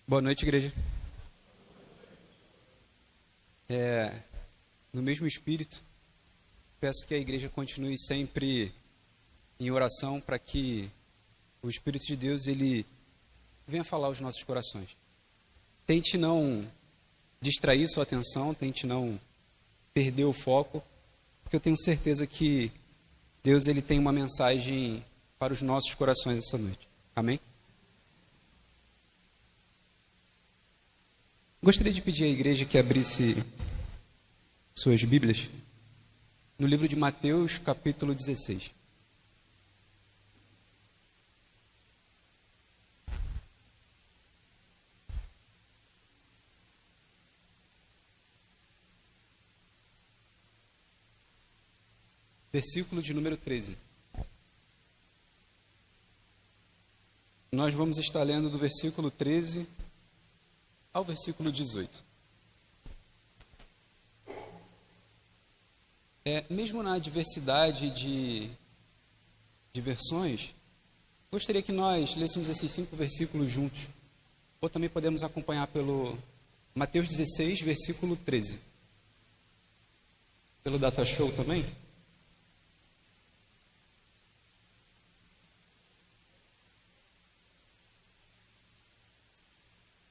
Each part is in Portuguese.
Boa noite, igreja. No mesmo espírito, peço que a igreja continue sempre em oração para que o Espírito de Deus ele venha falar aos nossos corações. Tente não distrair sua atenção, tente não perder o foco, porque eu tenho certeza que Deus ele tem uma mensagem para os nossos corações essa noite. Amém? Gostaria de pedir à igreja que abrisse suas Bíblias no livro de Mateus, capítulo 16. Versículo de número 13. Nós vamos estar lendo do versículo 13 ao versículo 18. Mesmo na diversidade de versões, gostaria que nós lêssemos esses 5 versículos juntos. Ou também podemos acompanhar pelo Mateus 16, versículo 13. Pelo Data Show também.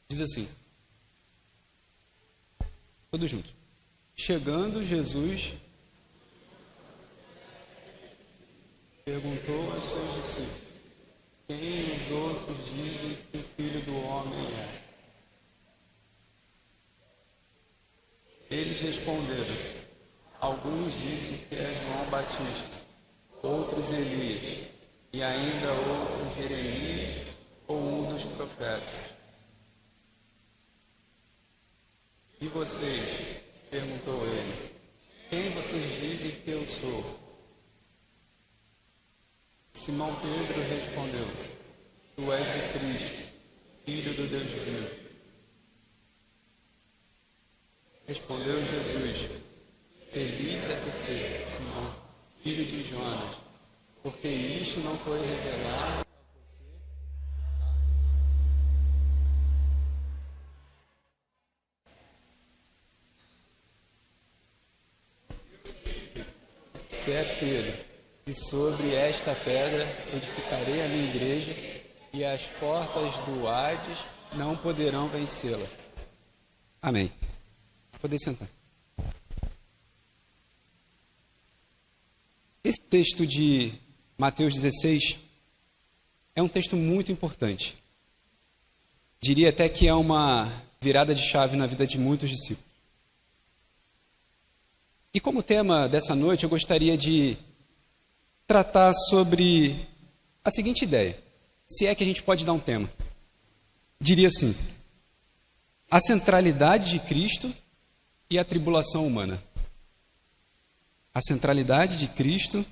Diz assim, todos juntos. Chegando Jesus, perguntou aos seus discípulos, quem os outros dizem que o Filho do Homem é? Eles responderam, alguns dizem que é João Batista, outros Elias, e ainda outros Jeremias ou um dos profetas. E vocês? Perguntou ele. Quem vocês dizem que eu sou? Simão Pedro respondeu. Tu és o Cristo, Filho do Deus vivo. Respondeu Jesus. Feliz é você, Simão, filho de Jonas, porque isto não foi revelado. Você é Pedro, e sobre esta pedra edificarei a minha igreja, e as portas do Hades não poderão vencê-la. Amém. Poder sentar. Esse texto de Mateus 16 é um texto muito importante. Diria até que é uma virada de chave na vida de muitos discípulos. E como tema dessa noite, eu gostaria de tratar sobre a seguinte ideia, se é que a gente pode dar um tema. Diria assim, a centralidade de Cristo e a tribulação humana. A centralidade de Cristo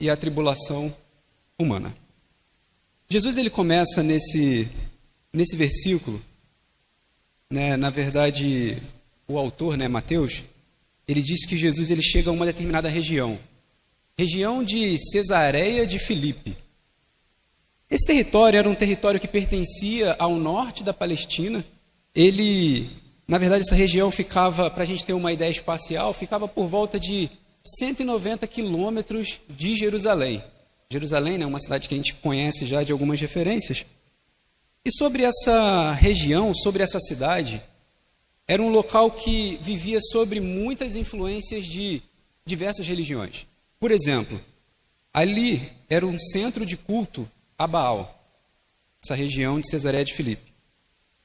e a tribulação humana. Jesus ele começa nesse versículo, na verdade, o autor, Mateus, ele diz que Jesus ele chega a uma determinada região de Cesareia de Filipe. Esse território era um território que pertencia ao norte da Palestina. Na verdade, essa região ficava, para a gente ter uma ideia espacial, ficava por volta de 190 quilômetros de Jerusalém. Jerusalém é uma cidade que a gente conhece já de algumas referências. E sobre essa região, sobre essa cidade, era um local que vivia sobre muitas influências de diversas religiões. Por exemplo, ali era um centro de culto a Baal, essa região de Cesareia de Filipe.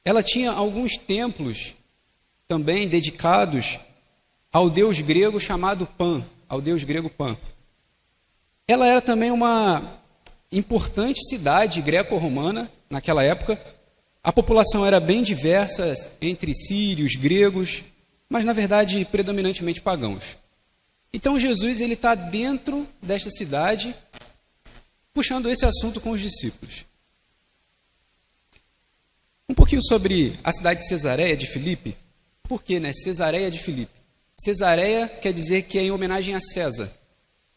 Ela tinha alguns templos também dedicados ao deus grego chamado Pan, ao deus grego Pan. Ela era também uma importante cidade greco-romana naquela época. A população era bem diversa, entre sírios, gregos, mas na verdade predominantemente pagãos. Então Jesus ele está dentro desta cidade, puxando esse assunto com os discípulos. Um pouquinho sobre a cidade de Cesareia de Filipe. Por que, Cesareia de Filipe? Cesareia quer dizer que é em homenagem a César.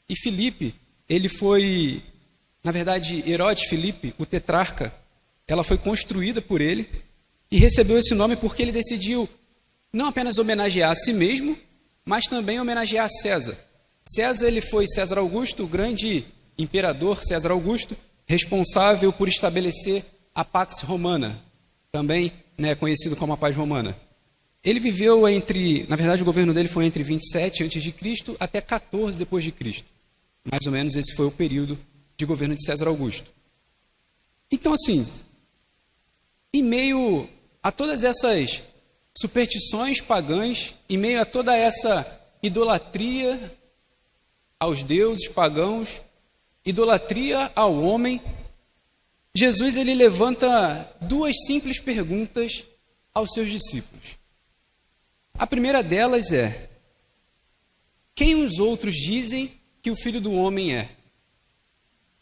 E Filipe, ele foi, na verdade, Herodes Filipe, o tetrarca, ela foi construída por ele. e recebeu esse nome porque ele decidiu não apenas homenagear a si mesmo, mas também homenagear a César. César, ele foi César Augusto, o grande imperador César Augusto, responsável por estabelecer a Pax Romana, também conhecido como a Paz Romana. Ele viveu na verdade o governo dele foi entre 27 a.C. até 14 depois de Cristo. Mais ou menos esse foi o período de governo de César Augusto. Então, assim, em meio a todas essas superstições pagãs, em meio a toda essa idolatria aos deuses pagãos, idolatria ao homem, Jesus ele levanta duas simples perguntas aos seus discípulos. A primeira delas é: quem os outros dizem que o Filho do Homem é?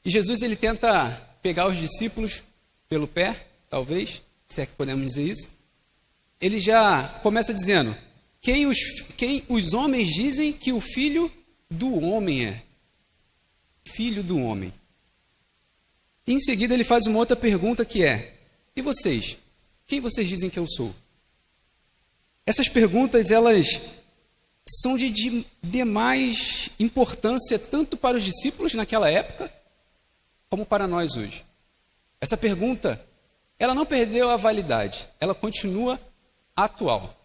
E Jesus ele tenta pegar os discípulos pelo pé, talvez, se é que podemos dizer isso. Ele já começa dizendo: quem os homens dizem que o Filho do Homem é? Filho do Homem. E em seguida ele faz uma outra pergunta que é: e vocês? Quem vocês dizem que eu sou? Essas perguntas, elas são de demais importância tanto para os discípulos naquela época, como para nós hoje. Essa pergunta, ela não perdeu a validade, ela continua atual.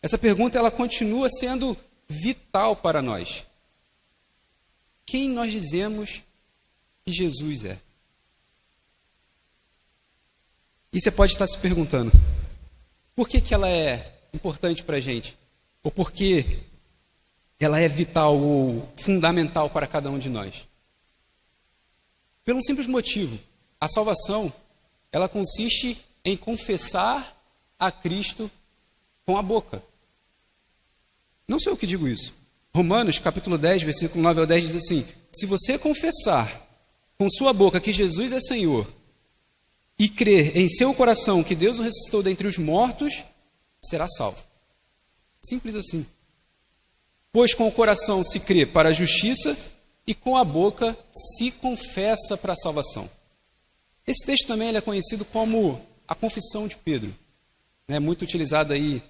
Essa pergunta, ela continua sendo vital para nós. Quem nós dizemos que Jesus é? E você pode estar se perguntando, por que ela é importante para a gente? Ou por que ela é vital ou fundamental para cada um de nós? Pelo um simples motivo: a salvação, ela consiste em confessar a Cristo com a boca. Não sou eu que digo isso. Romanos, capítulo 10, versículo 9 ao 10 diz assim: se você confessar com sua boca que Jesus é Senhor e crer em seu coração que Deus o ressuscitou dentre os mortos, será salvo. Simples assim. Pois com o coração se crê para a justiça e com a boca se confessa para a salvação. Esse texto também ele é conhecido como a confissão de Pedro. É muito utilizado aí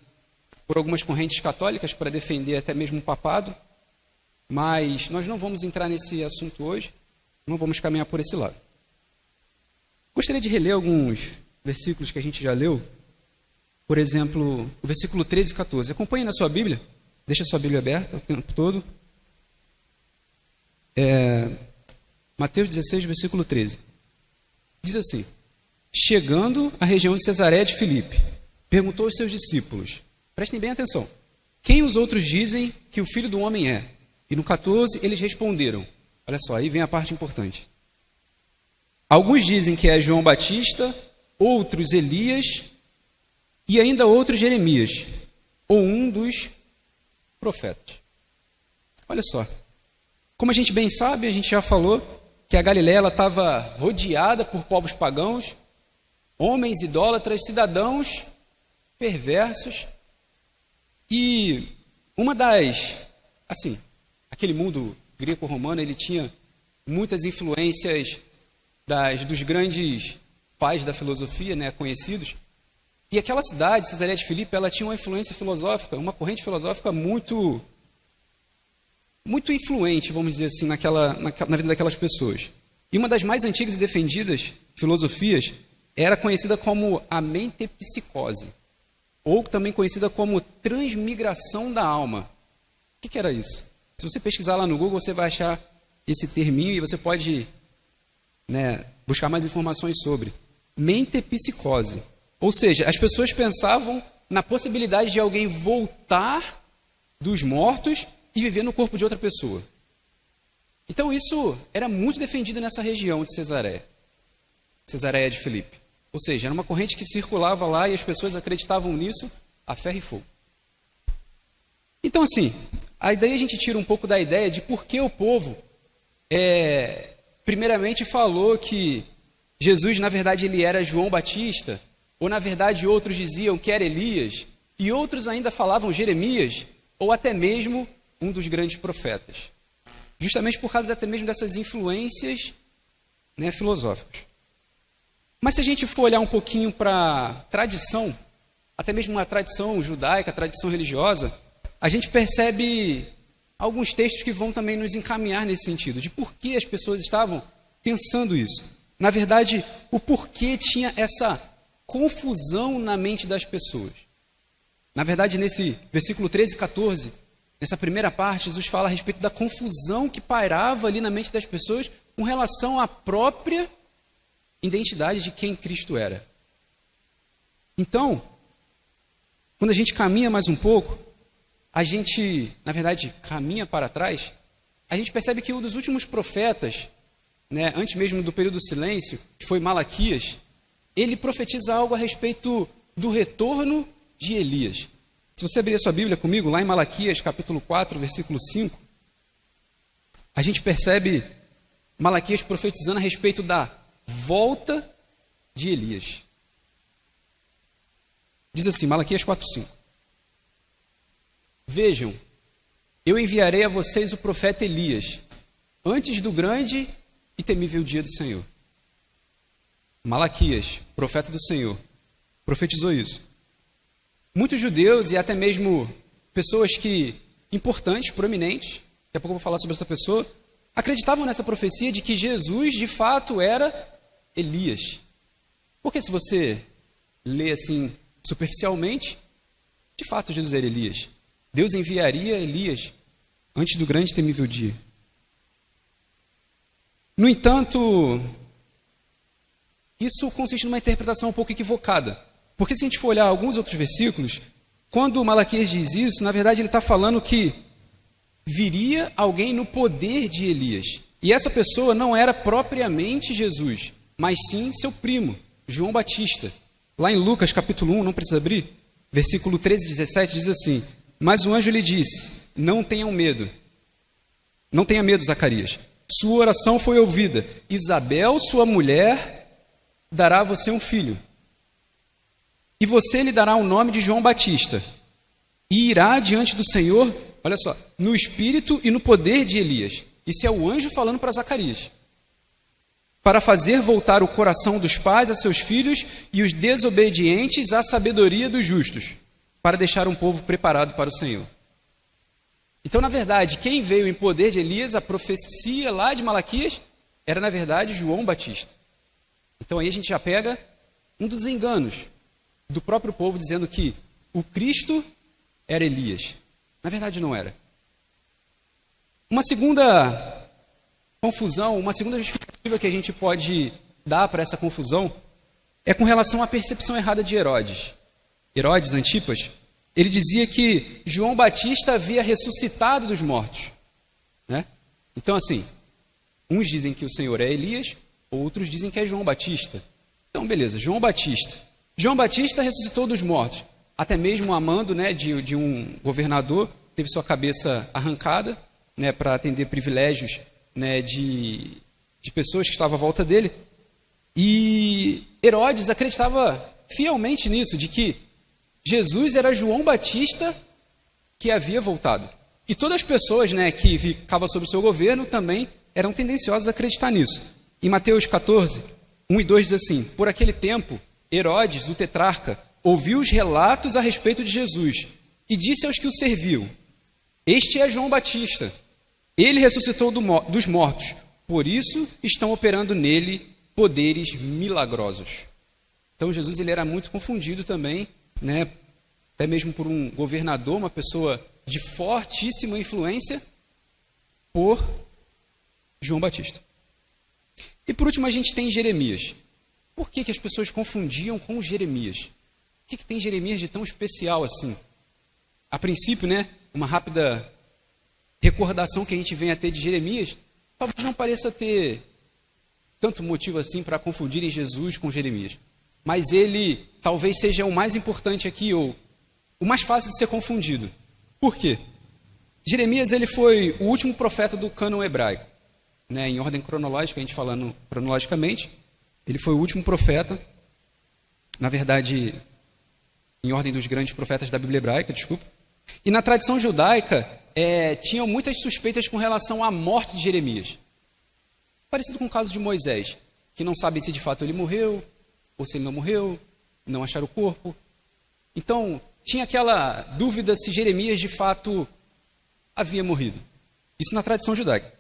por algumas correntes católicas para defender até mesmo o papado, mas nós não vamos entrar nesse assunto hoje, não vamos caminhar por esse lado. Gostaria de reler alguns versículos que a gente já leu. Por exemplo, o versículo 13 e 14. Acompanhe na sua Bíblia, deixa a sua Bíblia aberta o tempo todo. Mateus 16, versículo 13. Diz assim: chegando à região de Cesareia de Filipe, perguntou aos seus discípulos, prestem bem atenção, quem os outros dizem que o Filho do Homem é? E no 14 eles responderam, olha só, aí vem a parte importante. Alguns dizem que é João Batista, outros Elias e ainda outros Jeremias, ou um dos profetas. Olha só, como a gente bem sabe, a gente já falou que a Galileia estava rodeada por povos pagãos, homens idólatras, cidadãos perversos, e uma das, assim, aquele mundo greco-romano, ele tinha muitas influências dos grandes pais da filosofia, conhecidos, e aquela cidade, Cesareia de Filipe, ela tinha uma influência filosófica, uma corrente filosófica muito influente, vamos dizer assim, na vida daquelas pessoas. E uma das mais antigas e defendidas filosofias era conhecida como a mentepsicose, ou também conhecida como transmigração da alma. O que era isso? Se você pesquisar lá no Google, você vai achar esse terminho e você pode buscar mais informações sobre. Mentepsicose. Ou seja, as pessoas pensavam na possibilidade de alguém voltar dos mortos e viver no corpo de outra pessoa. Então isso era muito defendido nessa região de Cesareia de Filipe. Ou seja, era uma corrente que circulava lá e as pessoas acreditavam nisso a ferro e fogo. Então assim, daí a gente tira um pouco da ideia de por que o povo primeiramente falou que Jesus, na verdade, ele era João Batista, ou na verdade outros diziam que era Elias, e outros ainda falavam Jeremias, ou até mesmo um dos grandes profetas. Justamente por causa até mesmo dessas influências filosóficas. Mas se a gente for olhar um pouquinho para a tradição, até mesmo a tradição judaica, a tradição religiosa, a gente percebe alguns textos que vão também nos encaminhar nesse sentido, de por que as pessoas estavam pensando isso. Na verdade, o porquê tinha essa confusão na mente das pessoas. Na verdade, nesse versículo 13 e 14, nessa primeira parte, Jesus fala a respeito da confusão que pairava ali na mente das pessoas com relação à própria identidade de quem Cristo era. Então, quando a gente caminha mais um pouco, a gente, na verdade, caminha para trás, a gente percebe que um dos últimos profetas, né, antes mesmo do período do silêncio, que foi Malaquias, ele profetiza algo a respeito do retorno de Elias. Se você abrir a sua Bíblia comigo, lá em Malaquias, capítulo 4, versículo 5, a gente percebe Malaquias profetizando a respeito da volta de Elias. Diz assim, Malaquias 4, 5. Vejam, eu enviarei a vocês o profeta Elias, antes do grande e temível dia do Senhor. Malaquias, profeta do Senhor, profetizou isso. Muitos judeus e até mesmo pessoas importantes, proeminentes, daqui a pouco eu vou falar sobre essa pessoa, acreditavam nessa profecia de que Jesus de fato era Elias. Porque se você lê assim superficialmente, de fato Jesus era Elias. Deus enviaria Elias antes do grande e temível dia. No entanto, isso consiste numa interpretação um pouco equivocada. Porque se a gente for olhar alguns outros versículos, quando Malaquias diz isso, na verdade ele está falando que viria alguém no poder de Elias. E essa pessoa não era propriamente Jesus, mas sim seu primo, João Batista. Lá em Lucas capítulo 1, não precisa abrir, versículo 13 e 17 diz assim: mas o anjo lhe disse, não tenham medo. Não tenha medo, Zacarias. Sua oração foi ouvida. Isabel, sua mulher, dará a você um filho. E você lhe dará o nome de João Batista. E irá diante do Senhor, olha só, no espírito e no poder de Elias. Isso é o anjo falando para Zacarias. Para fazer voltar o coração dos pais a seus filhos e os desobedientes à sabedoria dos justos, para deixar um povo preparado para o Senhor. Então, na verdade, quem veio em poder de Elias, a profecia lá de Malaquias, era, na verdade, João Batista. Então, aí a gente já pega um dos enganos do próprio povo, dizendo que o Cristo era Elias. Na verdade, não era. Uma segunda confusão, uma segunda justificativa que a gente pode dar para essa confusão é com relação à percepção errada de Herodes. Herodes Antipas, ele dizia que João Batista havia ressuscitado dos mortos, né? Então, assim, uns dizem que o Senhor é Elias, outros dizem que é João Batista. Então, beleza, João Batista. João Batista ressuscitou dos mortos, até mesmo amando, né, de um governador, teve sua cabeça arrancada, né, para atender privilégios, né, de pessoas que estavam à volta dele. E Herodes acreditava fielmente nisso, de que Jesus era João Batista que havia voltado. E todas as pessoas, né, que ficavam sob o seu governo também eram tendenciosas a acreditar nisso. Em Mateus 14, 1 e 2 diz assim: por aquele tempo, Herodes, o tetrarca, ouviu os relatos a respeito de Jesus e disse aos que o serviam: este é João Batista. Ele ressuscitou dos mortos, por isso estão operando nele poderes milagrosos. Então Jesus ele era muito confundido também, né, até mesmo por um governador, uma pessoa de fortíssima influência, por João Batista. E por último a gente tem Jeremias. Por que as pessoas confundiam com Jeremias? O que tem Jeremias de tão especial assim? A princípio, né, uma rápida recordação que a gente vem a ter de Jeremias, talvez não pareça ter tanto motivo assim para confundirem Jesus com Jeremias. Mas ele talvez seja o mais importante aqui, ou o mais fácil de ser confundido. Por quê? Jeremias ele foi o último profeta do cânon hebraico. Né, em ordem cronológica, a gente falando cronologicamente, ele foi o último profeta, na verdade, em ordem dos grandes profetas da Bíblia hebraica, desculpa. E na tradição judaica, tinham muitas suspeitas com relação à morte de Jeremias. Parecido com o caso de Moisés, que não sabem se de fato ele morreu, ou se ele não morreu, não acharam o corpo. Então, tinha aquela dúvida se Jeremias de fato havia morrido. Isso na tradição judaica.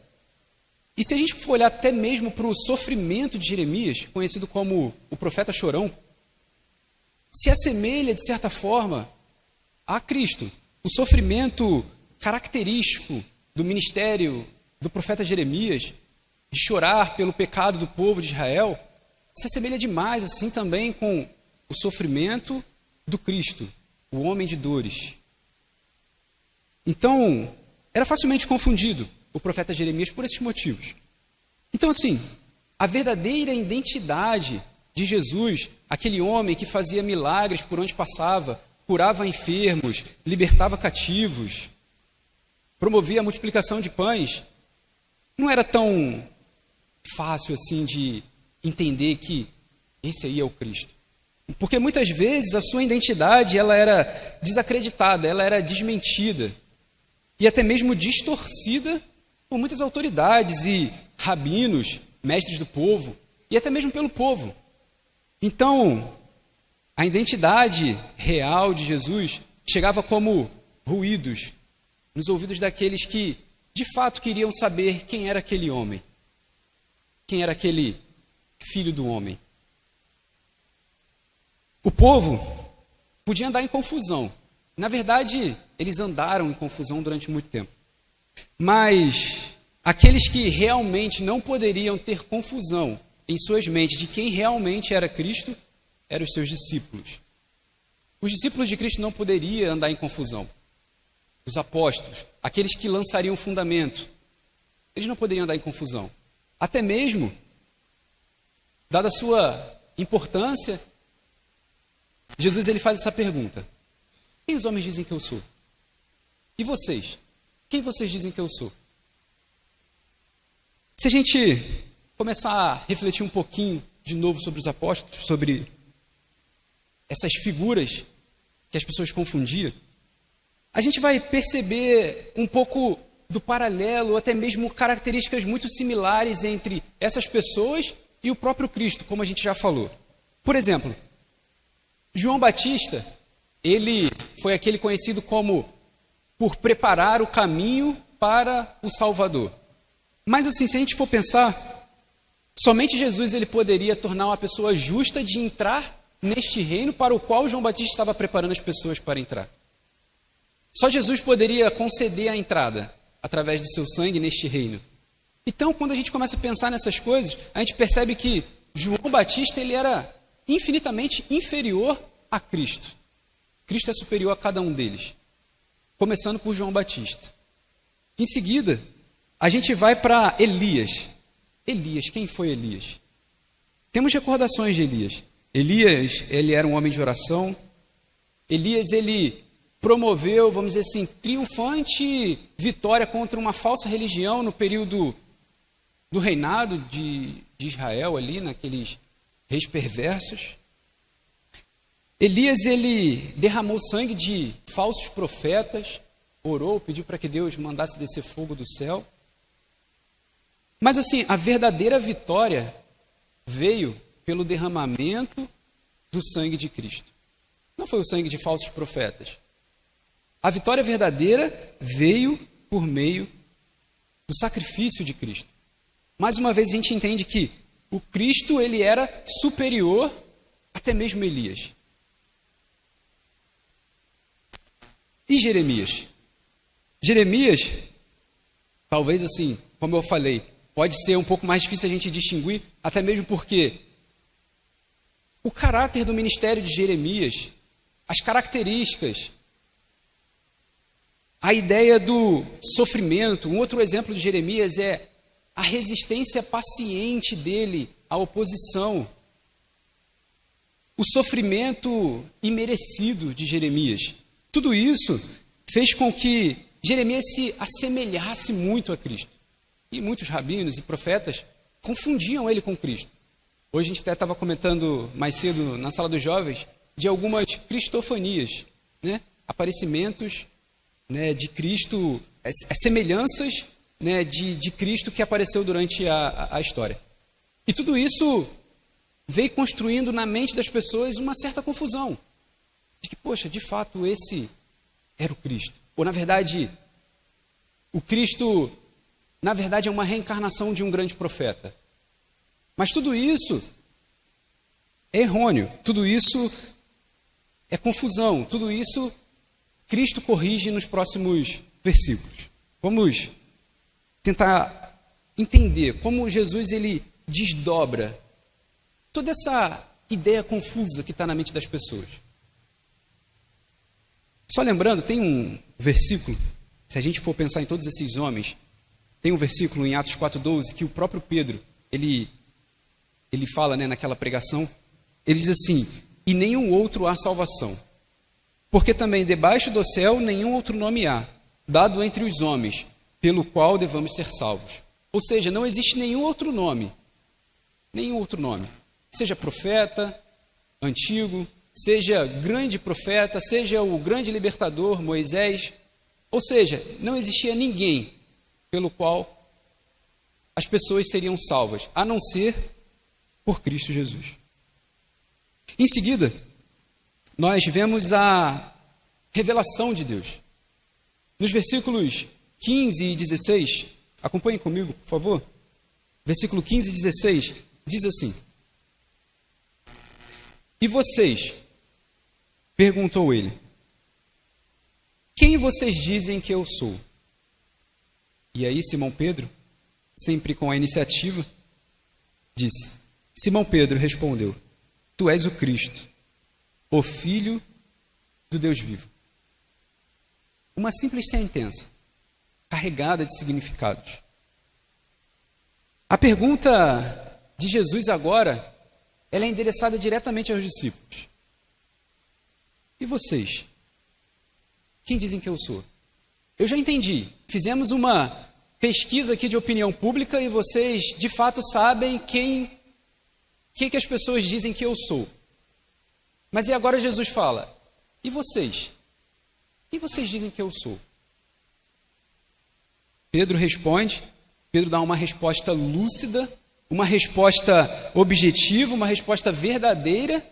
E se a gente for olhar até mesmo para o sofrimento de Jeremias, conhecido como o profeta chorão, se assemelha, de certa forma, a Cristo. O sofrimento característico do ministério do profeta Jeremias, de chorar pelo pecado do povo de Israel, se assemelha demais, assim, também com o sofrimento do Cristo, o homem de dores. Então, era facilmente confundido o profeta Jeremias por esses motivos. Então, assim, a verdadeira identidade de Jesus, aquele homem que fazia milagres por onde passava, curava enfermos, libertava cativos, promovia a multiplicação de pães, não era tão fácil assim de entender que esse aí é o Cristo. Porque muitas vezes a sua identidade ela era desacreditada, ela era desmentida e até mesmo distorcida por muitas autoridades e rabinos, mestres do povo e até mesmo pelo povo. Então, a identidade real de Jesus chegava como ruídos nos ouvidos daqueles que, de fato, queriam saber quem era aquele homem, quem era aquele filho do homem. O povo podia andar em confusão. Na verdade, eles andaram em confusão durante muito tempo. Mas aqueles que realmente não poderiam ter confusão em suas mentes de quem realmente era Cristo, eram os seus discípulos. Os discípulos de Cristo não poderiam andar em confusão. Os apóstolos, aqueles que lançariam o fundamento, eles não poderiam andar em confusão. Até mesmo, dada a sua importância, Jesus ele faz essa pergunta: quem os homens dizem que eu sou? E vocês? Quem vocês dizem que eu sou? Se a gente começar a refletir um pouquinho de novo sobre os apóstolos, sobre essas figuras que as pessoas confundiam, a gente vai perceber um pouco do paralelo, até mesmo características muito similares entre essas pessoas e o próprio Cristo, como a gente já falou. Por exemplo, João Batista, ele foi aquele conhecido como por preparar o caminho para o Salvador. Mas assim, se a gente for pensar, somente Jesus ele poderia tornar uma pessoa justa de entrar neste reino para o qual João Batista estava preparando as pessoas para entrar. Só Jesus poderia conceder a entrada através do seu sangue neste reino. Então, quando a gente começa a pensar nessas coisas, a gente percebe que João Batista ele era infinitamente inferior a Cristo. Cristo é superior a cada um deles, começando por João Batista. Em seguida, a gente vai para Elias. Elias, quem foi Elias? Temos recordações de Elias. Elias, ele era um homem de oração. Elias, ele promoveu, vamos dizer assim, triunfante vitória contra uma falsa religião no período do reinado de Israel ali, naqueles reis perversos. Elias, ele derramou sangue de falsos profetas, orou, pediu para que Deus mandasse descer fogo do céu. Mas assim, a verdadeira vitória veio pelo derramamento do sangue de Cristo. Não foi o sangue de falsos profetas. A vitória verdadeira veio por meio do sacrifício de Cristo. Mais uma vez a gente entende que o Cristo ele era superior até mesmo a Elias. E Jeremias? Jeremias, talvez assim, como eu falei, pode ser um pouco mais difícil a gente distinguir, até mesmo porque o caráter do ministério de Jeremias, as características, a ideia do sofrimento. Um outro exemplo de Jeremias é a resistência paciente dele à oposição. O sofrimento imerecido de Jeremias. Tudo isso fez com que Jeremias se assemelhasse muito a Cristo. E muitos rabinos e profetas confundiam ele com Cristo. Hoje a gente até estava comentando mais cedo na sala dos jovens de algumas cristofanias, né? Aparecimentos, né, de Cristo, semelhanças, né, de Cristo que apareceu durante a história. E tudo isso veio construindo na mente das pessoas uma certa confusão. de que, poxa, de fato esse era o Cristo. Ou, na verdade, o Cristo, na verdade, é uma reencarnação de um grande profeta. Mas tudo isso é errôneo, tudo isso é confusão, tudo isso Cristo corrige nos próximos versículos. Vamos tentar entender como Jesus ele desdobra toda essa ideia confusa que está na mente das pessoas. Só lembrando, tem um versículo, se a gente for pensar em todos esses homens, tem um versículo em Atos 4,12 que o próprio Pedro, ele fala, naquela pregação, ele diz assim: e nenhum outro há salvação, porque também debaixo do céu nenhum outro nome há, dado entre os homens, pelo qual devamos ser salvos. Ou seja, não existe nenhum outro nome, seja profeta, antigo, seja grande profeta, seja o grande libertador, Moisés, ou seja, não existia ninguém pelo qual as pessoas seriam salvas, a não ser por Cristo Jesus. Em seguida, nós vemos a revelação de Deus. Nos versículos 15 e 16, acompanhem comigo, por favor. Versículo 15 e 16, diz assim: e vocês, perguntou ele, quem vocês dizem que eu sou? E aí Simão Pedro, sempre com a iniciativa, disse. Simão Pedro respondeu: tu és o Cristo, o Filho do Deus vivo. Uma simples sentença, carregada de significados. A pergunta de Jesus agora, ela é endereçada diretamente aos discípulos. E vocês? Quem dizem que eu sou? Eu já entendi. Fizemos uma pesquisa aqui de opinião pública e vocês, de fato, sabem quem que as pessoas dizem que eu sou. Mas e agora Jesus fala: e vocês? Quem vocês dizem que eu sou? Pedro responde, Pedro dá uma resposta lúcida, uma resposta objetiva, uma resposta verdadeira,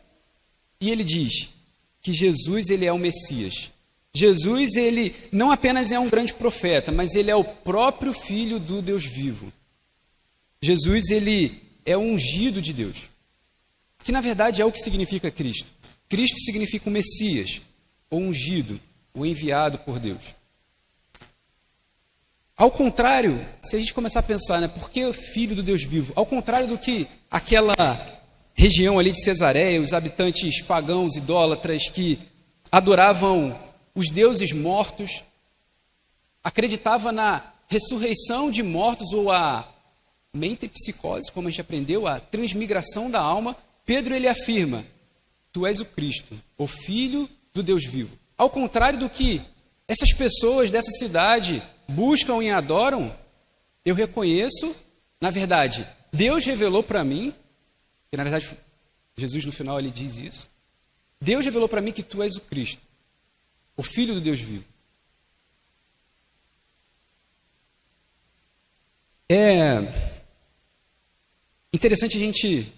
e ele diz que Jesus ele é o Messias. Jesus ele não apenas é um grande profeta, mas ele é o próprio Filho do Deus vivo. Jesus ele é o ungido de Deus, que na verdade é o que significa Cristo. Cristo significa o Messias, o ungido, o enviado por Deus. Ao contrário, se a gente começar a pensar, por que o Filho do Deus vivo? Ao contrário do que aquela região ali de Cesareia, os habitantes pagãos, idólatras, que adoravam os deuses mortos, acreditavam na ressurreição de mortos ou a mentepsicose, como a gente aprendeu, a transmigração da alma, Pedro ele afirma: tu és o Cristo, o Filho do Deus vivo. Ao contrário do que essas pessoas dessa cidade buscam e adoram, eu reconheço, na verdade, Deus revelou para mim, que na verdade Jesus no final ele diz isso, Deus revelou para mim que tu és o Cristo, o Filho do Deus vivo. É interessante a gente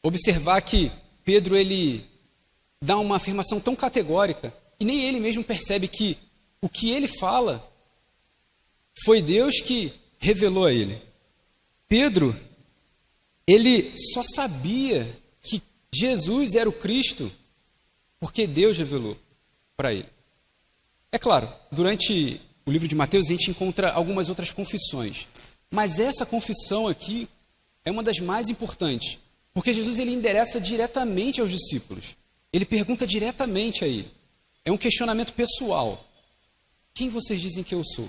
observar que Pedro ele dá uma afirmação tão categórica e nem ele mesmo percebe que o que ele fala foi Deus que revelou a ele. Pedro, ele só sabia que Jesus era o Cristo porque Deus revelou para ele. É claro, durante o livro de Mateus a gente encontra algumas outras confissões, mas essa confissão aqui é uma das mais importantes, porque Jesus ele endereça diretamente aos discípulos. Ele pergunta diretamente a ele. É um questionamento pessoal. Quem vocês dizem que eu sou?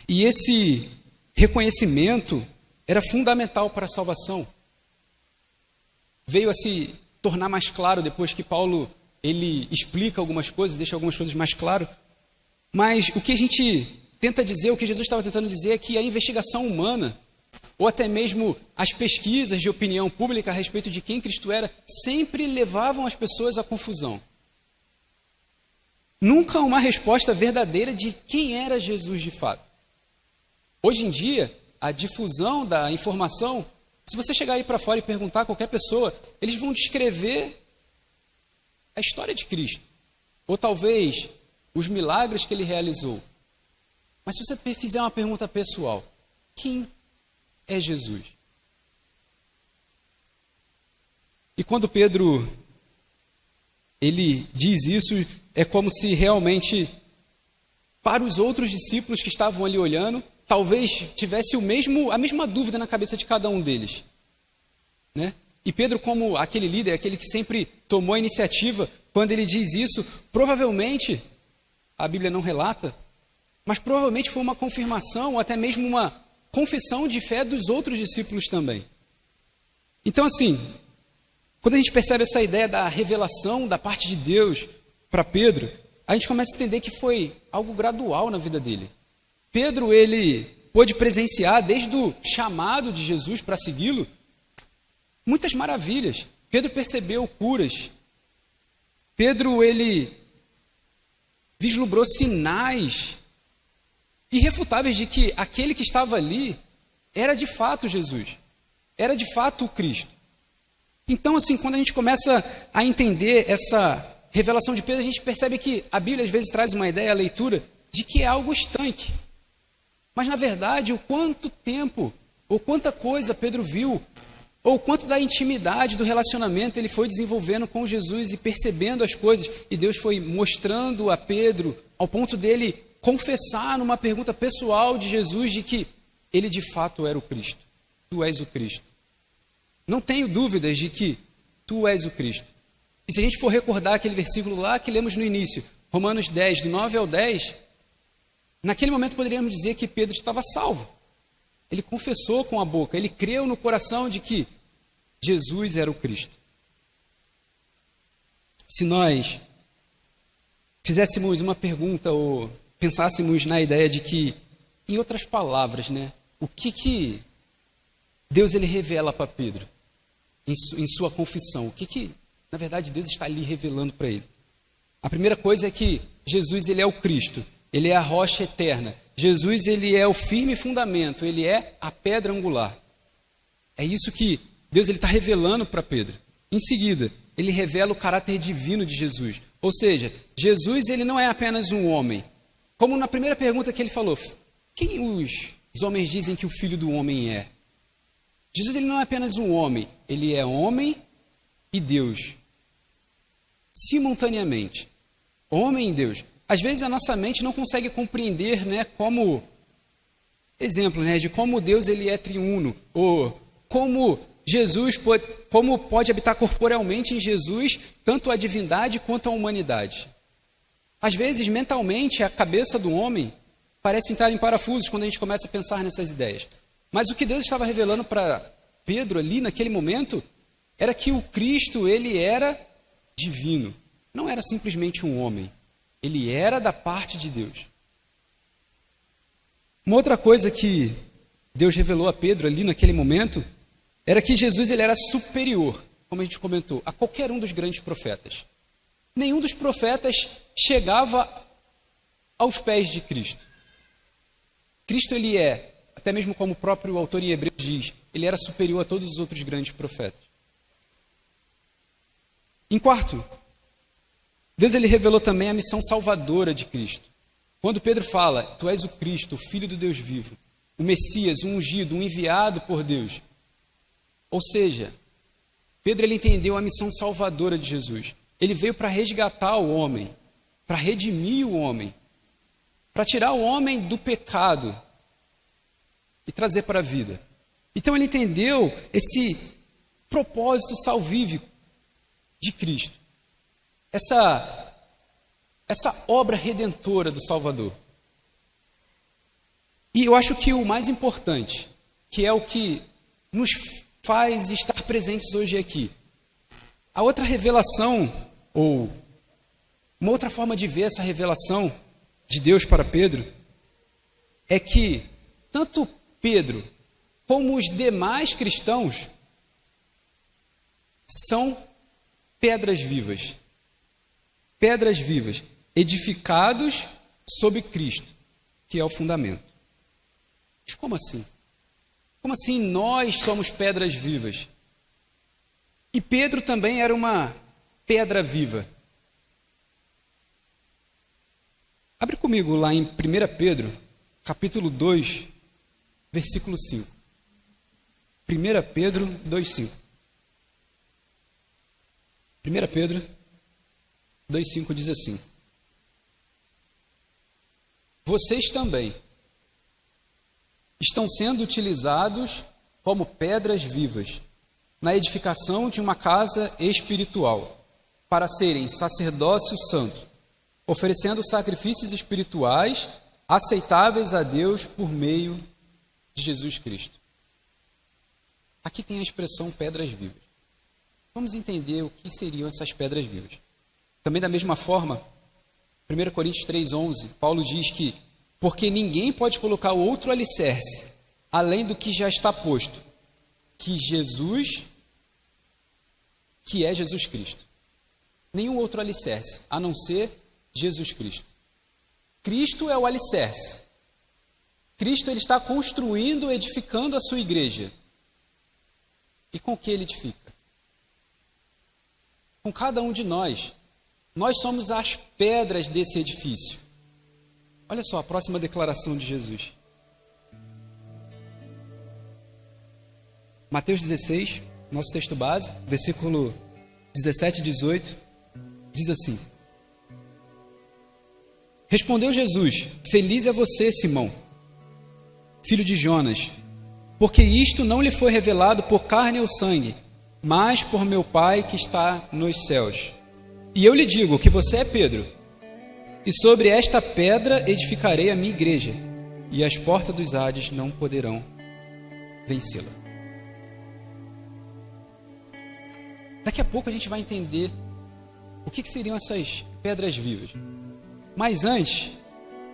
E esse reconhecimento era fundamental para a salvação. Veio a se tornar mais claro depois que Paulo ele explica algumas coisas, deixa algumas coisas mais claro. Mas o que a gente tenta dizer, o que Jesus estava tentando dizer é que a investigação humana, ou até mesmo as pesquisas de opinião pública a respeito de quem Cristo era, sempre levavam as pessoas à confusão. Nunca uma resposta verdadeira de quem era Jesus de fato. Hoje em dia, a difusão da informação, se você chegar aí para fora e perguntar a qualquer pessoa, eles vão descrever a história de Cristo, ou talvez os milagres que ele realizou. Mas se você fizer uma pergunta pessoal, quem é Jesus? E quando Pedro ele diz isso, é como se realmente para os outros discípulos que estavam ali olhando, talvez tivesse a mesma dúvida na cabeça de cada um deles, né? E Pedro, como aquele líder, aquele que sempre tomou a iniciativa, quando ele diz isso, provavelmente, a Bíblia não relata, mas provavelmente foi uma confirmação, ou até mesmo uma confissão de fé dos outros discípulos também. Então, assim, quando a gente percebe essa ideia da revelação da parte de Deus para Pedro, a gente começa a entender que foi algo gradual na vida dele. Pedro, ele pôde presenciar, desde o chamado de Jesus para segui-lo, muitas maravilhas. Pedro percebeu curas. Pedro, ele vislumbrou sinais irrefutáveis de que aquele que estava ali era de fato Jesus, era de fato o Cristo. Então, assim, quando a gente começa a entender essa revelação de Pedro, a gente percebe que a Bíblia às vezes traz uma ideia, a leitura, de que é algo estanque. Mas, na verdade, o quanto tempo, ou quanta coisa Pedro viu, ou quanto da intimidade, do relacionamento ele foi desenvolvendo com Jesus e percebendo as coisas, e Deus foi mostrando a Pedro, ao ponto dele confessar numa pergunta pessoal de Jesus, de que ele de fato era o Cristo. Tu és o Cristo. Não tenho dúvidas de que tu és o Cristo. E se a gente for recordar aquele versículo lá que lemos no início, Romanos 10, do 9 ao 10, naquele momento poderíamos dizer que Pedro estava salvo. Ele confessou com a boca, ele creu no coração de que Jesus era o Cristo. Se nós fizéssemos uma pergunta ou pensássemos na ideia de que, em outras palavras, né, o que Deus ele revela para Pedro em sua confissão, o que na verdade Deus está ali revelando para ele. A primeira coisa é que Jesus ele é o Cristo, ele é a rocha eterna. Jesus ele é o firme fundamento, ele é a pedra angular. É isso que Deus está revelando para Pedro. Em seguida, ele revela o caráter divino de Jesus. Ou seja, Jesus ele não é apenas um homem. Como na primeira pergunta que ele falou, quem os homens dizem que o Filho do Homem é? Jesus ele não é apenas um homem, ele é homem e Deus. Simultaneamente. Homem e Deus. Às vezes a nossa mente não consegue compreender, né, como exemplo, né, de como Deus ele é triuno, ou como Jesus como pode habitar corporealmente em Jesus tanto a divindade quanto a humanidade. Às vezes, mentalmente, a cabeça do homem parece entrar em parafusos quando a gente começa a pensar nessas ideias. Mas o que Deus estava revelando para Pedro ali naquele momento era que o Cristo ele era divino, não era simplesmente um homem. Ele era da parte de Deus. Uma outra coisa que Deus revelou a Pedro ali naquele momento era que Jesus ele era superior, como a gente comentou, a qualquer um dos grandes profetas. Nenhum dos profetas chegava aos pés de Cristo. Cristo ele é, até mesmo como o próprio autor em Hebreus diz, ele era superior a todos os outros grandes profetas. Em quarto, Deus ele revelou também a missão salvadora de Cristo. Quando Pedro fala, tu és o Cristo, o Filho do Deus vivo, o Messias, o ungido, o enviado por Deus. Ou seja, Pedro ele entendeu a missão salvadora de Jesus. Ele veio para resgatar o homem, para redimir o homem, para tirar o homem do pecado e trazer para a vida. Então ele entendeu esse propósito salvífico de Cristo. Essa obra redentora do Salvador. E eu acho que o mais importante, que é o que nos faz estar presentes hoje aqui, a outra revelação, ou uma outra forma de ver essa revelação de Deus para Pedro, é que tanto Pedro como os demais cristãos são pedras vivas. Pedras vivas, edificados sobre Cristo, que é o fundamento. Mas como assim? Como assim nós somos pedras vivas? E Pedro também era uma pedra viva. Abre comigo lá em 1 Pedro, capítulo 2, versículo 5. 1 Pedro 2,5. 1 Pedro 2,5 diz assim: vocês também estão sendo utilizados como pedras vivas na edificação de uma casa espiritual, para serem sacerdócio santo, oferecendo sacrifícios espirituais aceitáveis a Deus por meio de Jesus Cristo. Aqui tem a expressão pedras vivas. Vamos entender o que seriam essas pedras vivas. Também da mesma forma, 1 Coríntios 3,11, Paulo diz que porque ninguém pode colocar outro alicerce, além do que já está posto, que é Jesus Cristo. Nenhum outro alicerce, a não ser Jesus Cristo. Cristo é o alicerce. Cristo ele está construindo, edificando a sua igreja. E com o que ele edifica? Com cada um de nós. Nós somos as pedras desse edifício. Olha só a próxima declaração de Jesus. Mateus 16, nosso texto base, versículo 17 e 18, diz assim: respondeu Jesus: feliz é você, Simão, filho de Jonas, porque isto não lhe foi revelado por carne ou sangue, mas por meu Pai que está nos céus. E eu lhe digo que você é Pedro, e sobre esta pedra edificarei a minha igreja, e as portas dos Hades não poderão vencê-la. Daqui a pouco a gente vai entender o que seriam essas pedras vivas. Mas antes,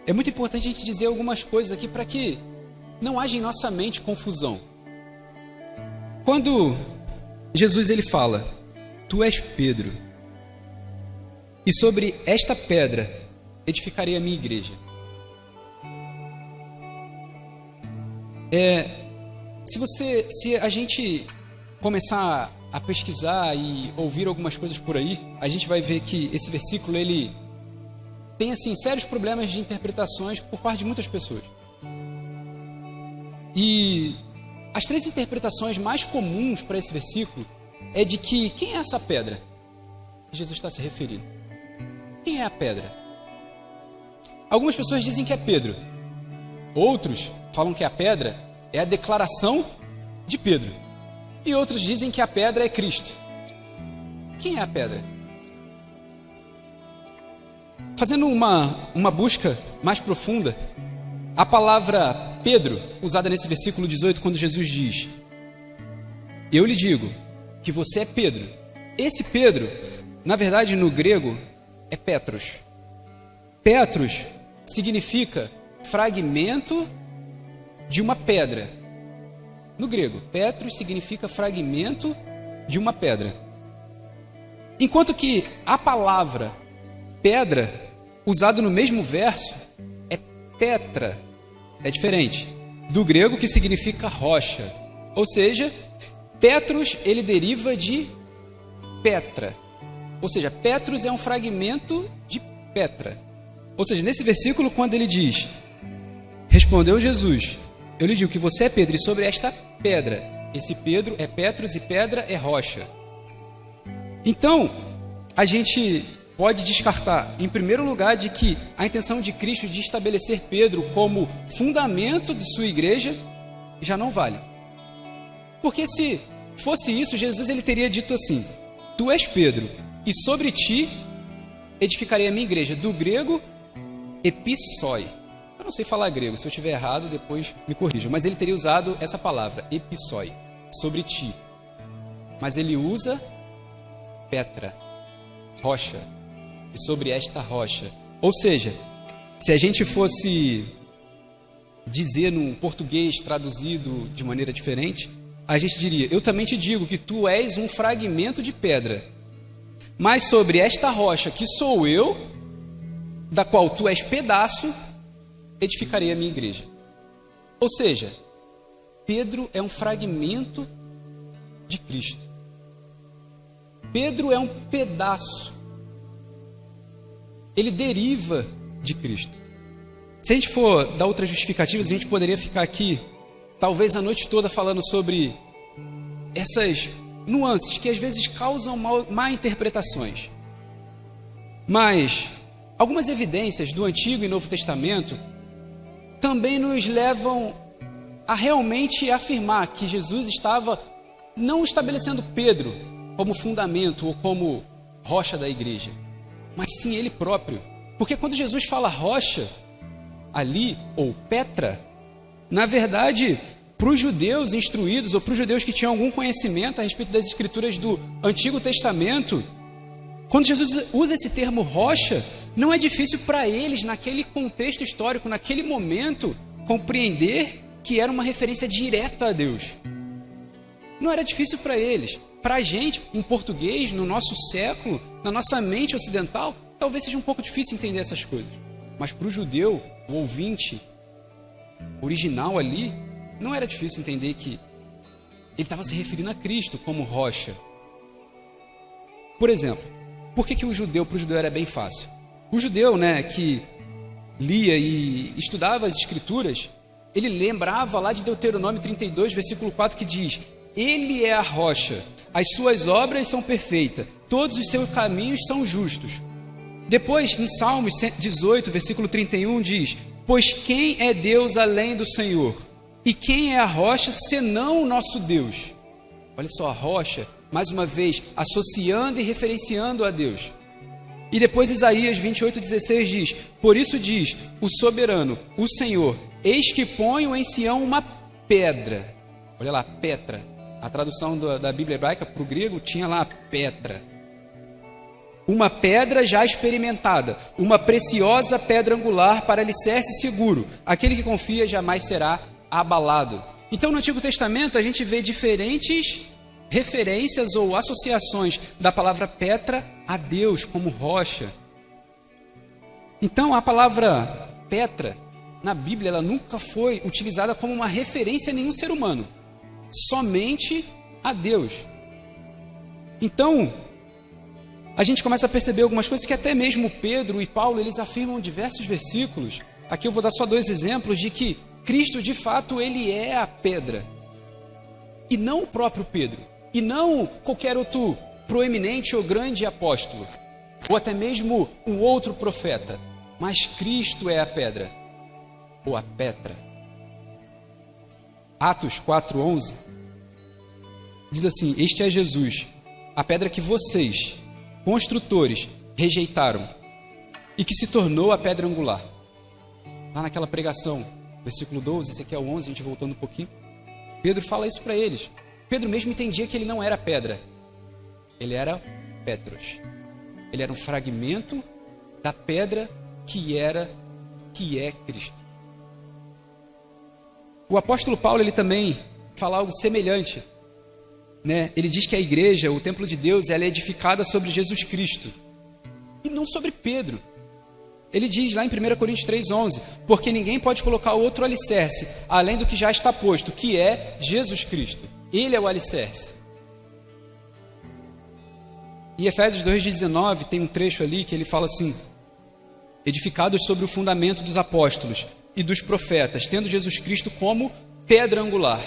é muito importante a gente dizer algumas coisas aqui para que não haja em nossa mente confusão. Quando Jesus ele fala, tu és Pedro, e sobre esta pedra edificarei a minha igreja. Se a gente começar a pesquisar e ouvir algumas coisas por aí, a gente vai ver que esse versículo ele tem assim sérios problemas de interpretações por parte de muitas pessoas. E as três interpretações mais comuns para esse versículo é de que quem é essa pedra que Jesus está se referindo? Quem é a pedra? Algumas pessoas dizem que é Pedro. Outros falam que a pedra é a declaração de Pedro. E outros dizem que a pedra é Cristo. Quem é a pedra? Fazendo uma busca mais profunda, a palavra Pedro, usada nesse versículo 18, quando Jesus diz: eu lhe digo que você é Pedro. Esse Pedro, na verdade, no grego, é Petros. Petros significa fragmento de uma pedra. No grego, Petros significa fragmento de uma pedra. Enquanto que a palavra pedra, usada no mesmo verso, é Petra. É diferente. Do grego, que significa rocha. Ou seja, Petros, ele deriva de Petra. Ou seja, Petros é um fragmento de Petra. Ou seja, nesse versículo, quando ele diz, respondeu Jesus, eu lhe digo que você é Pedro, e sobre esta pedra, esse Pedro é Petros e pedra é rocha. Então, a gente pode descartar, em primeiro lugar, de que a intenção de Cristo de estabelecer Pedro como fundamento de sua igreja já não vale. Porque se fosse isso, Jesus ele teria dito assim, tu és Pedro, e sobre ti edificarei a minha igreja. Do grego, epissoi. Eu não sei falar grego, se eu estiver errado, depois me corrijam. Mas ele teria usado essa palavra, epissoi, sobre ti. Mas ele usa Petra, rocha, e sobre esta rocha. Ou seja, se a gente fosse dizer num português traduzido de maneira diferente, a gente diria, eu também te digo que tu és um fragmento de pedra, mas sobre esta rocha que sou eu, da qual tu és pedaço, edificarei a minha igreja. Ou seja, Pedro é um fragmento de Cristo. Pedro é um pedaço. Ele deriva de Cristo. Se a gente for dar outras justificativas, a gente poderia ficar aqui, talvez a noite toda, falando sobre essas nuances que às vezes causam má interpretações. Mas algumas evidências do Antigo e Novo Testamento também nos levam a realmente afirmar que Jesus estava não estabelecendo Pedro como fundamento ou como rocha da igreja, mas sim ele próprio. Porque quando Jesus fala rocha ali, ou Petra, na verdade, para os judeus instruídos ou para os judeus que tinham algum conhecimento a respeito das escrituras do Antigo Testamento, quando Jesus usa esse termo rocha, não é difícil para eles, naquele contexto histórico, naquele momento, compreender que era uma referência direta a Deus. Não era difícil para eles. Para a gente, em português, no nosso século, na nossa mente ocidental, talvez seja um pouco difícil entender essas coisas. Mas para o judeu, o ouvinte original ali, não era difícil entender que ele estava se referindo a Cristo como rocha. Por exemplo, por que para o judeu era bem fácil? O judeu, que lia e estudava as escrituras, ele lembrava lá de Deuteronômio 32, versículo 4, que diz: Ele é a rocha, as suas obras são perfeitas, todos os seus caminhos são justos. Depois, em Salmos 18, versículo 31, diz: Pois quem é Deus além do Senhor? E quem é a rocha senão o nosso Deus? Olha só, a rocha, mais uma vez, associando e referenciando a Deus. E depois Isaías 28,16 diz: Por isso diz o soberano, o Senhor: Eis que ponho em Sião uma pedra. Olha lá, Petra. A tradução da Bíblia hebraica para o grego tinha lá Petra. Uma pedra já experimentada, uma preciosa pedra angular para alicerce seguro. Aquele que confia jamais será abalado. Então, no Antigo Testamento, a gente vê diferentes referências ou associações da palavra Petra a Deus como rocha. Então, a palavra Petra, na Bíblia, ela nunca foi utilizada como uma referência a nenhum ser humano, somente a Deus. Então, a gente começa a perceber algumas coisas que até mesmo Pedro e Paulo, eles afirmam em diversos versículos. Aqui eu vou dar só 2 exemplos de que Cristo, de fato, ele é a pedra. E não o próprio Pedro. E não qualquer outro proeminente ou grande apóstolo. Ou até mesmo um outro profeta. Mas Cristo é a pedra. Ou a Petra. Atos 4:11 diz assim: Este é Jesus, a pedra que vocês, construtores, rejeitaram e que se tornou a pedra angular. Lá naquela pregação, versículo 12, esse aqui é o 11, a gente voltando um pouquinho, Pedro fala isso para eles. Pedro mesmo entendia que ele não era pedra, ele era Petros. Ele era um fragmento da pedra que é Cristo. O apóstolo Paulo, ele também fala algo semelhante, Ele diz que a igreja, o templo de Deus, ela é edificada sobre Jesus Cristo e não sobre Pedro. Ele diz lá em 1 Coríntios 3:11: Porque ninguém pode colocar outro alicerce além do que já está posto, que é Jesus Cristo. Ele é o alicerce. Em Efésios 2:19 tem um trecho ali que ele fala assim: edificados sobre o fundamento dos apóstolos e dos profetas, tendo Jesus Cristo como pedra angular,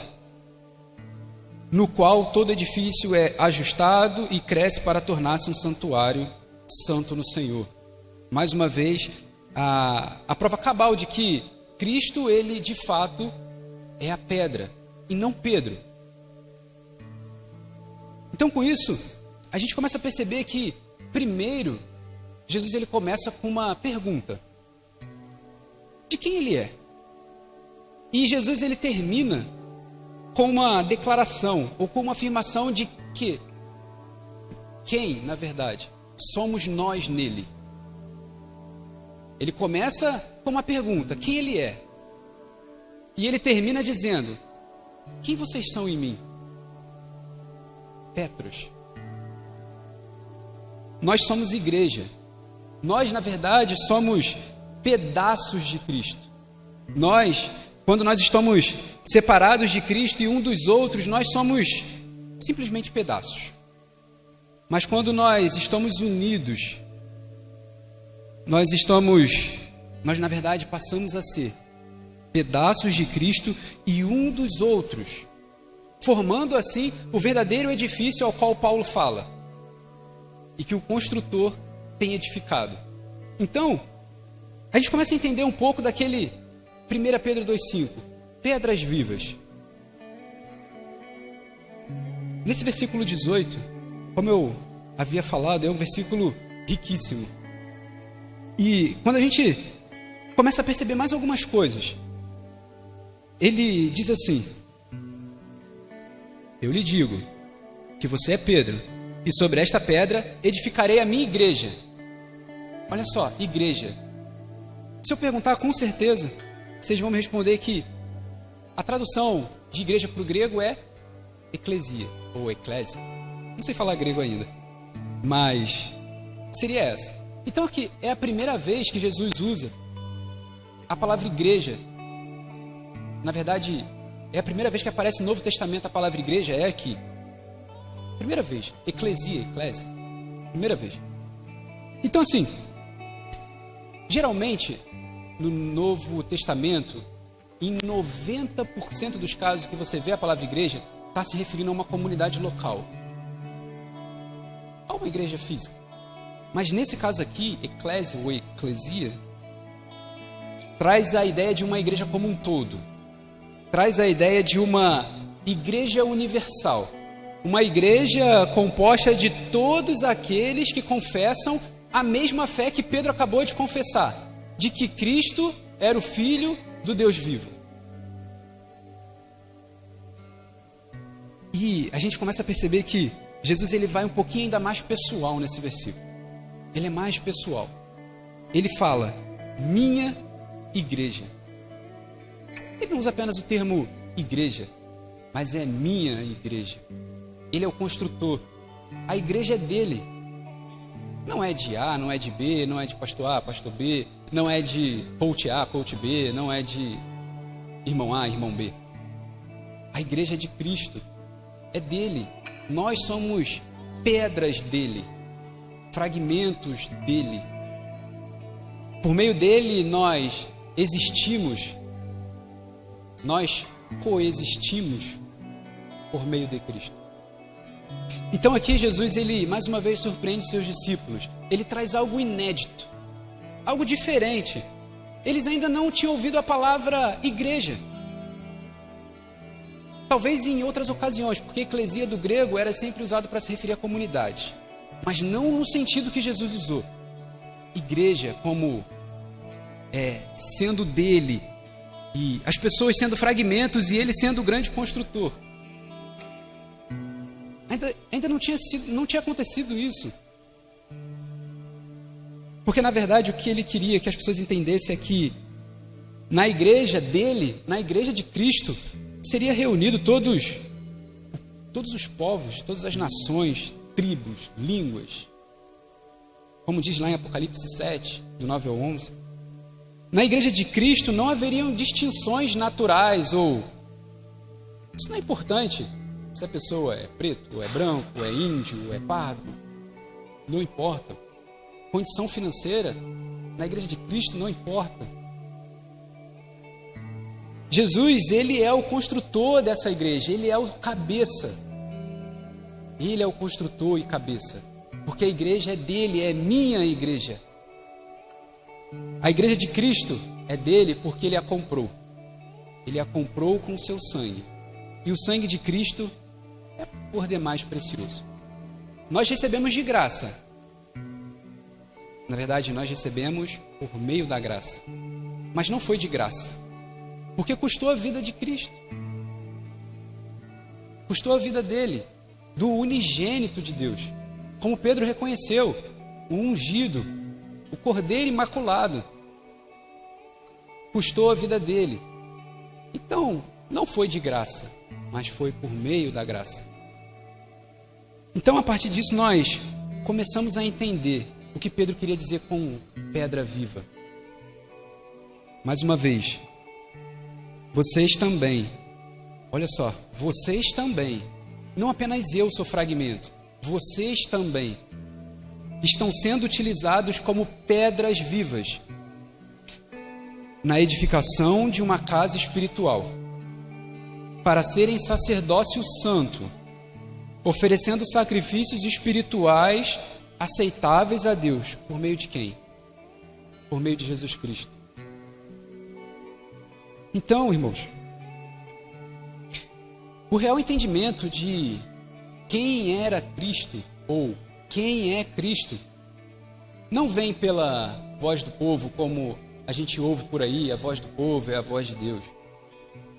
no qual todo edifício é ajustado e cresce para tornar-se um santuário santo no Senhor. Mais uma vez, a prova cabal de que Cristo, ele de fato é a pedra e não Pedro. Então, com isso, a gente começa a perceber que, primeiro, Jesus ele começa com uma pergunta: de quem ele é? E Jesus ele termina com uma declaração, ou com uma afirmação de que quem, na verdade, somos nós nele. Ele começa com uma pergunta: quem ele é? E ele termina dizendo: quem vocês são em mim? Petros. Nós somos igreja. Nós, na verdade, somos pedaços de Cristo. Nós, quando nós estamos separados de Cristo e um dos outros, nós somos simplesmente pedaços. Mas quando nós estamos unidos, nós estamos nós na verdade passamos a ser pedaços de Cristo e um dos outros, formando assim o verdadeiro edifício ao qual Paulo fala e que o construtor tem edificado. Então, a gente começa a entender um pouco daquele 1 Pedro 2,5, pedras vivas. Nesse versículo 18, como eu havia falado, é um versículo riquíssimo. E quando a gente começa a perceber mais algumas coisas, ele diz assim: eu lhe digo que você é Pedro, e sobre esta pedra edificarei a minha igreja. Olha só, igreja. Se eu perguntar, com certeza, vocês vão me responder que a tradução de igreja para o grego é eclesia, ou eclésia. Não sei falar grego ainda, mas seria essa. Então aqui é a primeira vez que Jesus usa a palavra igreja. Na verdade, é a primeira vez que aparece no Novo Testamento a palavra igreja, é aqui. Primeira vez, eclésia. Primeira vez. Então assim, geralmente, no Novo Testamento, em 90% dos casos que você vê a palavra igreja, está se referindo a uma comunidade local, a uma igreja física. Mas nesse caso aqui, eclésia ou eclesia, traz a ideia de uma igreja como um todo, traz a ideia de uma igreja universal, uma igreja composta de todos aqueles que confessam a mesma fé que Pedro acabou de confessar, de que Cristo era o Filho do Deus vivo. E a gente começa a perceber que Jesus ele vai um pouquinho ainda mais pessoal nesse versículo. Ele é mais pessoal. Ele fala, minha igreja. Ele não usa apenas o termo igreja, mas é minha igreja. Ele é o construtor. A igreja é dele. Não é de A, não é de B, não é de pastor A, pastor B, não é de coach A, coach B, não é de irmão A, irmão B. A igreja é de Cristo, é dele. Nós somos pedras dele, fragmentos dele. Por meio dele nós existimos, nós coexistimos por meio de Cristo. Então aqui Jesus, ele mais uma vez surpreende seus discípulos. Ele traz algo inédito, algo diferente. Eles ainda não tinham ouvido a palavra igreja. Talvez em outras ocasiões, porque eclesia do grego era sempre usado para se referir à comunidade, mas não no sentido que Jesus usou. Igreja como sendo dele, e as pessoas sendo fragmentos e ele sendo o grande construtor. Ainda não tinha acontecido isso. Porque na verdade o que ele queria que as pessoas entendessem é que na igreja dele, na igreja de Cristo, seria reunido todos os povos, todas as nações, tribos, línguas. Como diz lá em Apocalipse 7, do 9 ao 11. Na igreja de Cristo não haveriam distinções naturais ou... Isso não é importante. Se a pessoa é preto, ou é branco, ou é índio, ou é pardo, não importa. Condição financeira, na igreja de Cristo não importa. Jesus, ele é o construtor dessa igreja, ele é o cabeça. Ele é o construtor e cabeça, porque a igreja é dele, é minha igreja. A igreja de Cristo é dele porque ele a comprou. Ele a comprou com o seu sangue. E o sangue de Cristo é por demais precioso. Nós recebemos de graça. Na verdade, nós recebemos por meio da graça. Mas não foi de graça, porque custou a vida de Cristo. Custou a vida dele, do unigênito de Deus. Como Pedro reconheceu, o ungido, o cordeiro imaculado. Custou a vida dele. Então, não foi de graça, mas foi por meio da graça. Então, a partir disso, nós começamos a entender o que Pedro queria dizer com pedra viva. Mais uma vez, vocês também, olha só, vocês também, não apenas eu sou fragmento, vocês também estão sendo utilizados como pedras vivas. na edificação de uma casa espiritual, para serem sacerdócio santo, oferecendo sacrifícios espirituais aceitáveis a Deus. Por meio de quem? Por meio de Jesus Cristo. Então, irmãos, o real entendimento de quem era Cristo, ou quem é Cristo, não vem pela voz do povo, como a gente ouve por aí, a voz do povo é a voz de Deus.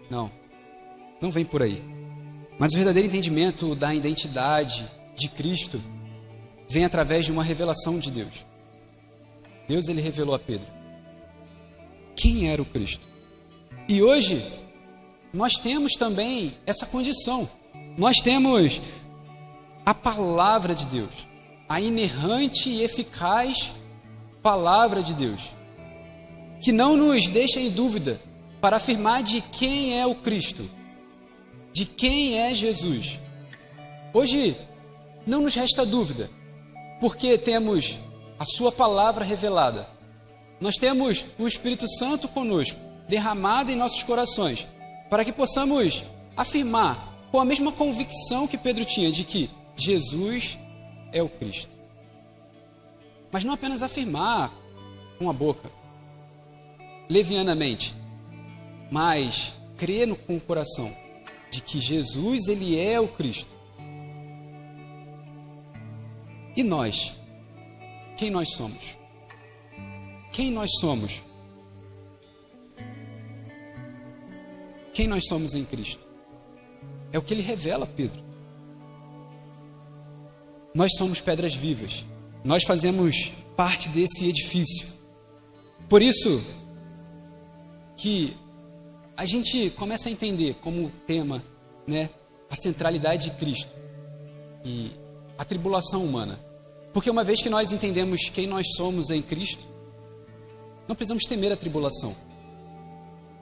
Não vem por aí. Mas o verdadeiro entendimento da identidade de Cristo vem através de uma revelação de Deus. Deus, ele revelou a Pedro quem era o Cristo. E hoje, nós temos também essa condição. Nós temos a palavra de Deus, a inerrante e eficaz palavra de Deus, que não nos deixa em dúvida para afirmar de quem é o Cristo, de quem é Jesus. Hoje, não nos resta dúvida, porque temos a sua palavra revelada. Nós temos o Espírito Santo conosco, derramado em nossos corações, para que possamos afirmar com a mesma convicção que Pedro tinha de que Jesus é o Cristo. Mas não apenas afirmar com a boca, levianamente, mas crer com o coração de que Jesus, ele é o Cristo. E nós? Quem nós somos? Quem nós somos? Quem nós somos em Cristo? É o que ele revela a Pedro. Nós somos pedras vivas. Nós fazemos parte desse edifício. Por isso que a gente começa a entender como tema, a centralidade de Cristo e a tribulação humana. Porque uma vez que nós entendemos quem nós somos em Cristo, não precisamos temer a tribulação.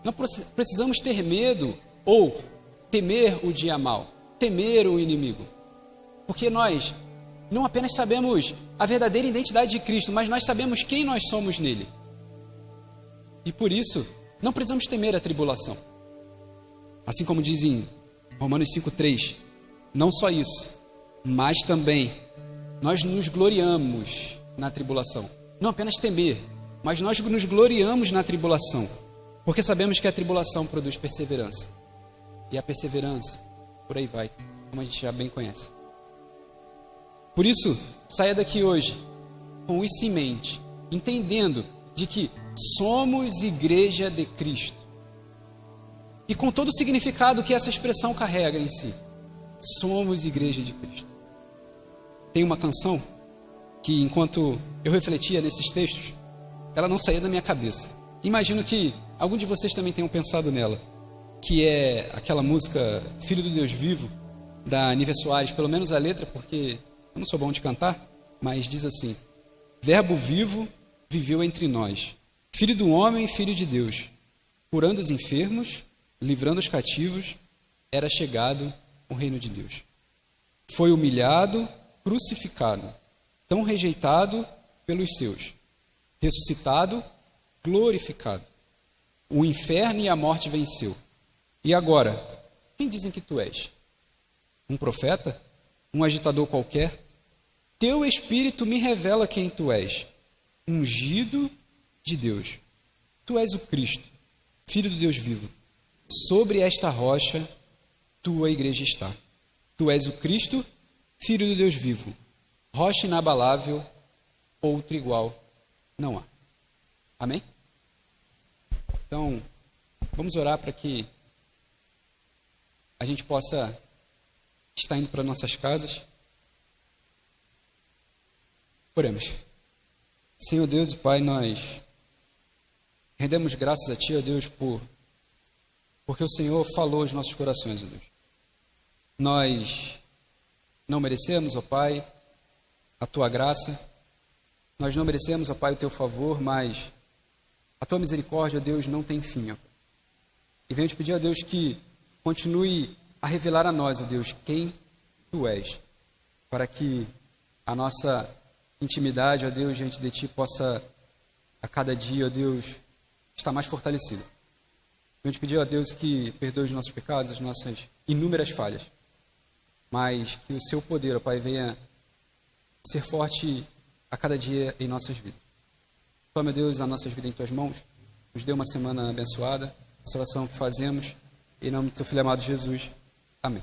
Não precisamos ter medo ou temer o dia mau, temer o inimigo. Porque nós não apenas sabemos a verdadeira identidade de Cristo, mas nós sabemos quem nós somos nele. E por isso, não precisamos temer a tribulação. Assim como diz em Romanos 5,3, não só isso, mas também nós nos gloriamos na tribulação. Não apenas temer, mas nós nos gloriamos na tribulação, porque sabemos que a tribulação produz perseverança. E a perseverança, por aí vai, como a gente já bem conhece. Por isso, saia daqui hoje com isso em mente, entendendo de que somos igreja de Cristo. E com todo o significado que essa expressão carrega em si. Somos igreja de Cristo. Tem uma canção que, enquanto eu refletia nesses textos, ela não saía da minha cabeça. Imagino que algum de vocês também tenham pensado nela, que é aquela música Filho do Deus Vivo, da Nívia Soares, pelo menos a letra, porque eu não sou bom de cantar, mas diz assim: Verbo vivo viveu entre nós, Filho do homem, Filho de Deus, curando os enfermos, livrando os cativos, era chegado o reino de Deus. Foi humilhado, crucificado, tão rejeitado pelos seus, ressuscitado, glorificado. O inferno e a morte venceu. E agora, quem dizem que tu és? Um profeta? Um agitador qualquer? Teu Espírito me revela quem tu és. Ungido de Deus. Tu és o Cristo, Filho do Deus vivo. Sobre esta rocha, tua igreja está. Tu és o Cristo, Filho do Deus vivo. Rocha inabalável, outro igual não há. Amém? Então, vamos orar para que a gente possa estar indo para nossas casas. Oremos. Senhor Deus e Pai, nós rendemos graças a Ti, ó Deus, porque o Senhor falou aos nossos corações, ó Deus. Nós não merecemos, ó Pai, a Tua graça. Nós não merecemos, ó Pai, o Teu favor, mas a Tua misericórdia, ó Deus, não tem fim, ó. E venho te pedir, ó Deus, que continue a revelar a nós, ó Deus, quem Tu és, para que a nossa intimidade, ó Deus, diante de Ti possa, a cada dia, ó Deus, está mais fortalecida. A gente pediu a Deus que perdoe os nossos pecados, as nossas inúmeras falhas, mas que o seu poder, ó Pai, venha ser forte a cada dia em nossas vidas. Tome, Deus, as nossas vidas em Tuas mãos, nos dê uma semana abençoada, essa oração que fazemos, em nome do Teu Filho amado Jesus. Amém.